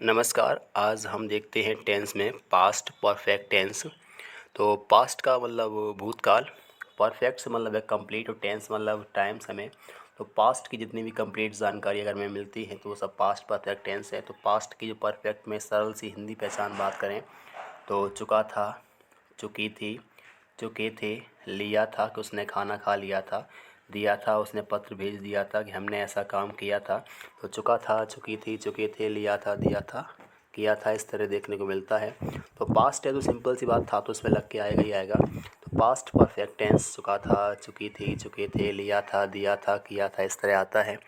नमस्कार। आज हम देखते हैं टेंस में पास्ट परफेक्ट टेंस। तो पास्ट का मतलब भूतकाल, परफेक्ट से मतलब है कंप्लीट और टेंस मतलब टाइम समय। तो पास्ट की जितनी भी कंप्लीट जानकारी अगर हमें मिलती है तो वो सब पास्ट परफेक्ट टेंस है। तो पास्ट की जो परफेक्ट में सरल सी हिंदी पहचान बात करें तो चुका था, चुकी थी, चुके थे, लिया था कि उसने खाना खा लिया था, दिया था उसने पत्र भेज दिया था कि हमने ऐसा काम किया था। तो चुका था, चुकी थी, चुके थे, लिया था, दिया था, किया था, इस तरह देखने को मिलता है। तो पास्ट है तो सिंपल सी बात, था तो उसमें लग के आएगा ही आएगा। तो पास्ट परफेक्ट टेंस चुका था, चुकी थी, चुके थे, लिया था, दिया था, किया था, इस तरह आता है।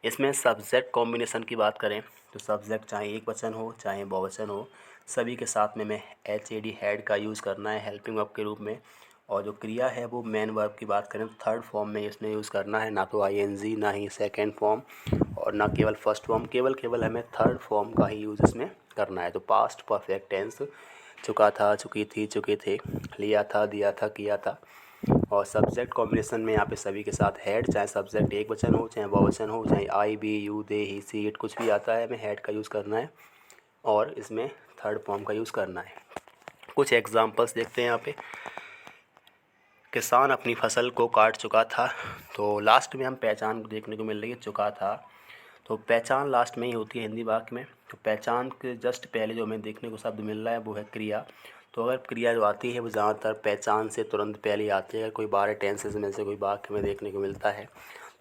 इसमें सब्जेक्ट कॉम्बिनेशन की बात करें तो सब्जेक्ट चाहे एक वचन हो चाहे बहुवचन हो, सभी के साथ में एच ए डी हैड का यूज़ करना है हेल्पिंग वर्ब के रूप में। और जो क्रिया है वो मेन वर्ब की बात करें तो थर्ड फॉर्म में इसमें यूज़ करना है, ना तो आई एन जी, ना ही सेकेंड फॉर्म और ना केवल फर्स्ट फॉर्म, केवल हमें थर्ड फॉर्म का ही यूज़ इसमें करना है। तो पास्ट परफेक्ट टेंस चुका था, चुकी थी, चुके थे, लिया था, दिया था, किया था। और सब्जेक्ट कॉम्बिनेशन में यहाँ पे सभी के साथ हैड, चाहे सब्जेक्ट एक वचन हो चाहे बहुवचन हो, चाहे I we you they he she it कुछ भी आता है, हमें हैड का यूज़ करना है और इसमें थर्ड फॉर्म का यूज़ करना है। कुछ एग्जांपल्स देखते हैं यहाँ पे। किसान अपनी फसल को काट चुका था। तो लास्ट में हम पहचान देखने को मिल रही है, चुका था। तो पहचान लास्ट में ही होती है हिंदी वाक्य में। तो पहचान के जस्ट पहले जो हमें देखने को शब्द मिल रहा है वो है क्रिया। तो अगर क्रिया जो आती है वो ज़्यादातर पहचान से तुरंत पहले ही आती है। अगर कोई 12 टेंसेस में से कोई वाक्य में देखने को मिलता है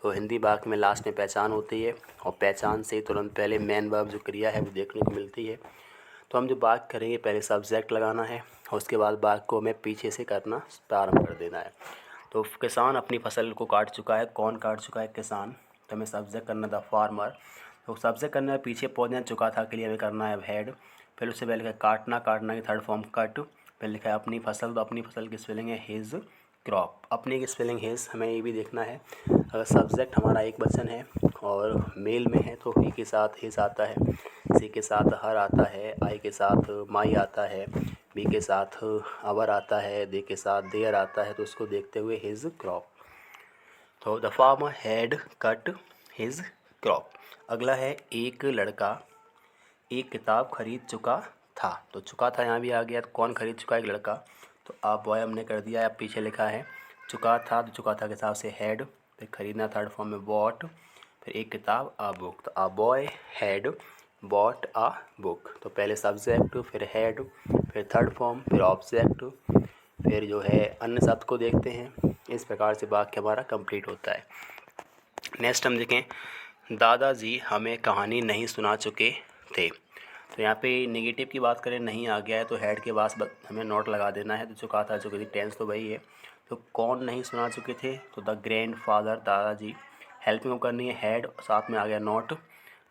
तो हिंदी वाक्य में लास्ट में पहचान होती है और पहचान से तुरंत पहले मेन वर्ब जो क्रिया है वो देखने को मिलती है। तो हम जो बात करेंगे पहले सब्जेक्ट लगाना है और उसके बाद बात को हमें पीछे से करना प्रारंभ कर देना है। तो किसान अपनी फसल को काट चुका है, कौन काट चुका है? किसान। तो हमें सब्जेक्ट करना था फार्मर। तो सब्जेक्ट करना है पीछे पहुँचना, चुका था के लिए हमें करना है हैड। फिर उससे पहले लिखा है काटना, काटना की थर्ड फॉर्म कट। फिर लिखा है अपनी फसल, तो अपनी फसल की स्पेलिंग है हिज क्रॉप। अपनी की स्पेलिंग हिज, हमें ये भी देखना है अगर सब्जेक्ट हमारा एक वचन है और मेल में है तो ही के साथ हिज आता है, सी के साथ हर आता है, आई के साथ माई आता है, बी के साथ अवर आता है, दे के साथ देयर आता है। तो उसको देखते हुए हिज क्रॉप। तो the farmer had cut his crop. अगला है एक लड़का एक किताब खरीद चुका था। तो चुका था यहाँ भी आ गया, तो कौन खरीद चुका है? एक लड़का। तो आप बॉय हमने कर दिया है, अब पीछे लिखा है चुका था, तो चुका था के हिसाब से हैड, फिर खरीदना थर्ड फॉर्म में बॉट, फिर एक किताब आ बुक। तो a boy had bought a book. तो पहले सब्जेक्ट, फिर हैड, फिर थर्ड फॉर्म, फिर ऑब्जेक्ट, फिर जो है अन्य शब्द को देखते हैं। इस प्रकार से वाक्य हमारा कंप्लीट होता है। नेक्स्ट हम देखें, दादाजी हमें कहानी नहीं सुना चुके थे। तो यहाँ पे नेगेटिव की बात करें, नहीं आ गया है तो हेड के पास हमें नोट लगा देना है। तो चुका था, चुकी थी, टेंस तो वही है। तो कौन नहीं सुना चुके थे? तो द ग्रैंड फादर, दादाजी। हेल्पिंग करनी है हैड, साथ में आ गया नोट,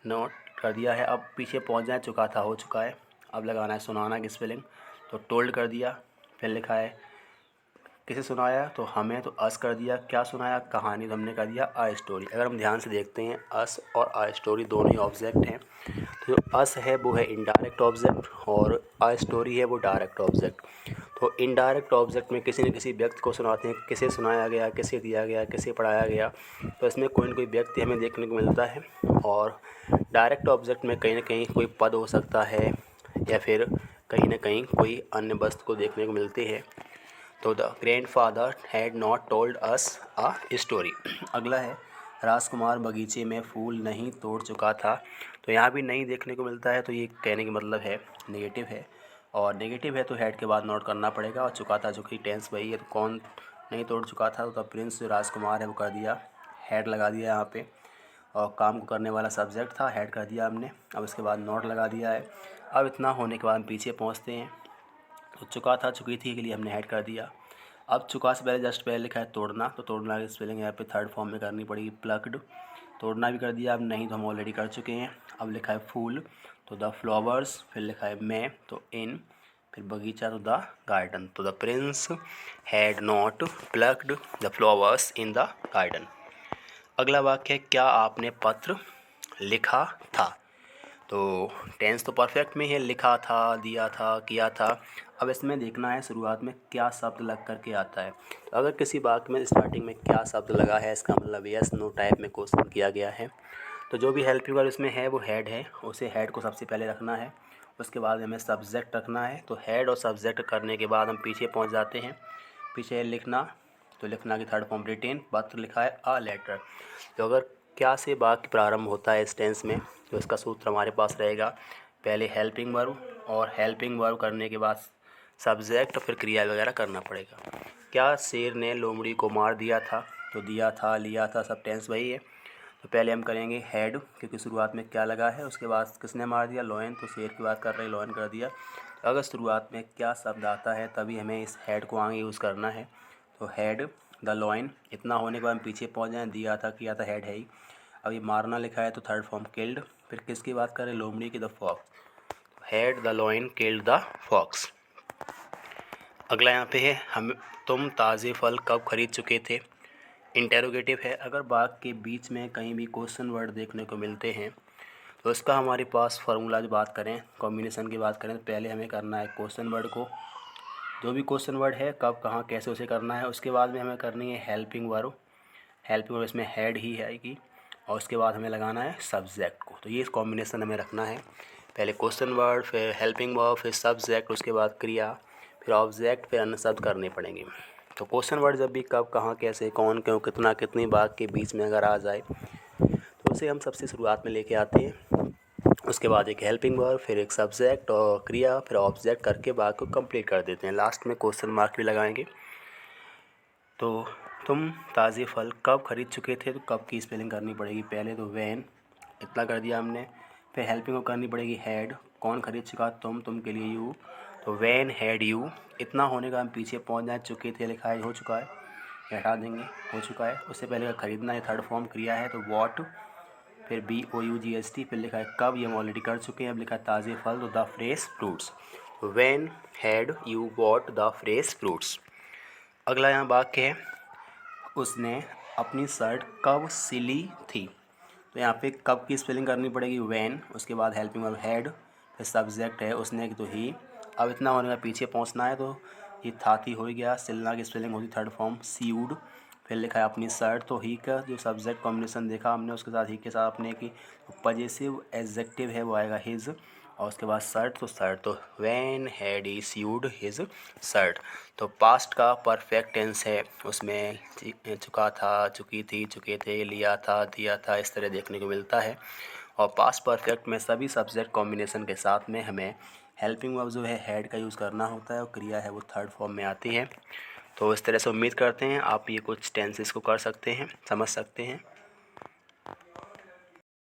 नोट कर दिया है। अब पीछे पहुँच जाए, चुका था हो चुका है, अब लगाना है सुनाना की स्पेलिंग। तो टोल्ड कर दिया, फिर लिखा है किसे सुनाया? तो हमें, तो अस कर दिया। क्या सुनाया? कहानी। तो हमने कर दिया आ स्टोरी। अगर हम ध्यान से देखते हैं अस और आ स्टोरी दोनों ही ऑब्जेक्ट हैं। तो जो अस है वो है इनडायरेक्ट ऑब्जेक्ट और आ स्टोरी है वो डायरेक्ट ऑब्जेक्ट। तो इनडायरेक्ट ऑब्जेक्ट में किसी न किसी व्यक्ति को सुनाते हैं, किसे सुनाया गया, किसे दिया गया, किसे पढ़ाया गया। तो इसमें कोई न कोई व्यक्ति हमें देखने को मिलता है। और डायरेक्ट ऑब्जेक्ट में कहीं ना कहीं कोई पद हो सकता है या फिर कहीं ना कहीं कोई अन्य वस्तु को देखने को मिलती है। तो the grandfather had not told us a story. अगला है राजकुमार बगीचे में फूल नहीं तोड़ चुका था। तो यहाँ भी नहीं देखने को मिलता है, तो ये कहने का मतलब है नेगेटिव है। और नेगेटिव है तो हेड के बाद नोट करना पड़ेगा। और चुका था, जो कि टेंस वही है, तो कौन नहीं तोड़ चुका था? तो द प्रिंस जो राजकुमार है वो कर दिया, हेड लगा दिया यहाँ पे। और काम को करने वाला सब्जेक्ट था, हेड कर दिया हमने। अब इसके बाद नोट लगा दिया है। अब इतना होने के बाद हम पीछे पहुँचते हैं। तो चुका था, चुकी थी के लिए हमने ऐड कर दिया। अब चुका से पहले जस्ट पहले लिखा है तोड़ना। तो तोड़ना की स्पेलिंग यहाँ पे थर्ड फॉर्म में करनी पड़ेगी, प्लग्ड। तोड़ना भी कर दिया। अब नहीं तो हम ऑलरेडी कर चुके हैं। अब लिखा है फूल, तो द फ्लावर्स। फिर लिखा है में, तो इन। फिर बगीचा, तो द गार्डन। तो the prince had not plugged the flowers in the garden. अगला वाक्य है, क्या आपने पत्र लिखा था? तो टेंस तो परफेक्ट में है, लिखा था, दिया था, किया था। अब इसमें देखना है शुरुआत में क्या शब्द लग करके आता है। तो अगर किसी वाक्य में स्टार्टिंग में क्या शब्द लगा है, इसका मतलब यस नो टाइप में क्वेश्चन किया गया है। तो जो भी हेल्पिंग वर्ब इसमें है वो हेड है, उसे हेड को सबसे पहले रखना है। उसके बाद हमें सब्जेक्ट रखना है। तो हेड और सब्जेक्ट करने के बाद हम पीछे पहुंच जाते हैं। पीछे है लिखना, तो लिखना की थर्ड फॉर्म रिटेन, पत्र लिखा है अ लेटर। तो अगर क्या से वाक्य प्रारंभ होता है इस टेंस में, तो इसका सूत्र हमारे पास रहेगा पहले हेल्पिंग वर्ब, और हेल्पिंग वर्ब करने के बाद सब्जेक्ट, फिर क्रिया वगैरह करना पड़ेगा। क्या शेर ने लोमड़ी को मार दिया था, तो दिया था, लिया था, सब टेंस वही है। तो पहले हम करेंगे हेड, क्योंकि शुरुआत में क्या लगा है। उसके बाद किसने मार दिया, लॉयन, तो शेर की बात कर रहे हैं, लॉयन कर दिया। तो अगर शुरुआत में क्या शब्द आता है तभी हमें इस हेड को आगे यूज़ करना है। तो हेड द लॉयन, इतना होने के बाद हम पीछे पहुंच जाएँ, दिया था, किया था, हेड है ही। अब ये मारना लिखा है तो थर्ड फॉर्म किल्ड। फिर किसकी बात करें, लोमड़ी की, the fox. Had the lion killed the fox. अगला यहाँ पे है हम तुम ताज़े फल कब खरीद चुके थे। इंटेरोगेटिव है। अगर वाक्य के बीच में कहीं भी क्वेश्चन वर्ड देखने को मिलते हैं तो इसका हमारे पास फार्मूला की बात करें, कॉम्बिनेशन की बात करें, तो पहले हमें करना है क्वेश्चन वर्ड को, जो भी क्वेश्चन वर्ड है कब कहाँ कैसे उसे करना है। उसके बाद में हमें करनी है हेल्पिंग वर्ब। हेल्पिंग वर्ब इसमें हेड ही आएगी, और उसके बाद हमें लगाना है सब्जेक्ट को। तो ये कॉम्बिनेशन हमें रखना है, पहले क्वेश्चन वर्ड, फिर हेल्पिंग वर्ब, फिर सब्जेक्ट, उसके बाद क्रिया, फिर ऑब्जेक्ट, फिर अन्य शब्द करने पड़ेंगे। तो क्वेश्चन वर्ड जब भी कब कहाँ कैसे कौन क्यों कितना कितनी बात के बीच में अगर आ जाए तो उसे हम सबसे शुरुआत में लेके आते हैं। उसके बाद एक हेल्पिंग वर्ब, फिर एक सब्जेक्ट और क्रिया, फिर ऑब्जेक्ट करके बात को कंप्लीट कर देते हैं। लास्ट में क्वेश्चन मार्क भी लगाएंगे। तो तुम ताज़े फल कब खरीद चुके थे, तो कब की स्पेलिंग करनी पड़ेगी, पहले तो वैन, इतना कर दिया हमने। फिर हेल्पिंग को करनी पड़ेगी हेड, कौन खरीद चुका, तुम के लिए यू, तो वैन हैड यू। इतना होने का हम पीछे पहुंच जाए, चुके थे लिखा है, हो चुका है, ये हटा देंगे, हो चुका है। उससे पहले का खरीदना, ये थर्ड फॉर्म क्रिया है, तो वॉट, फिर BOUGHT, फिर लिखा है कब, ये हम ऑलरेडी कर चुके हैं। अब लिखा है ताज़े फल, तो the fresh fruits. When had you what the fresh fruits. अगला यहाँ वाक्य है उसने अपनी शर्ट कब सिली थी। तो यहाँ पे कब की स्पेलिंग करनी पड़ेगी वैन, उसके बाद हेल्पिंग वर्ब हेड, फिर सब्जेक्ट है उसने की तो ही। अब इतना होने का पीछे पहुँचना है, तो ये था थी हो ही गया। सिलना की स्पेलिंग होती थर्ड फॉर्म सीवुड। फिर लिखा है अपनी शर्ट, तो ही का जो सब्जेक्ट कॉम्बिनेशन देखा हमने उसके साथ ही के साथ अपने की पजेसिव एडजेक्टिव है वो आएगा हिज, और उसके बाद शर्ट, तो शर्ट, तो when had he sewed his shirt. तो पास्ट का परफेक्ट टेंस है, उसमें चुका था, चुकी थी, चुके थे, लिया था, दिया था, इस तरह देखने को मिलता है। और पास्ट परफेक्ट में सभी सब्जेक्ट कॉम्बिनेशन के साथ में हमें हेल्पिंग वर्ब जो है हेड का यूज़ करना होता है, और क्रिया है वो थर्ड फॉर्म में आती है। तो इस तरह से उम्मीद करते हैं आप ये कुछ टेंसेस को कर सकते हैं, समझ सकते हैं।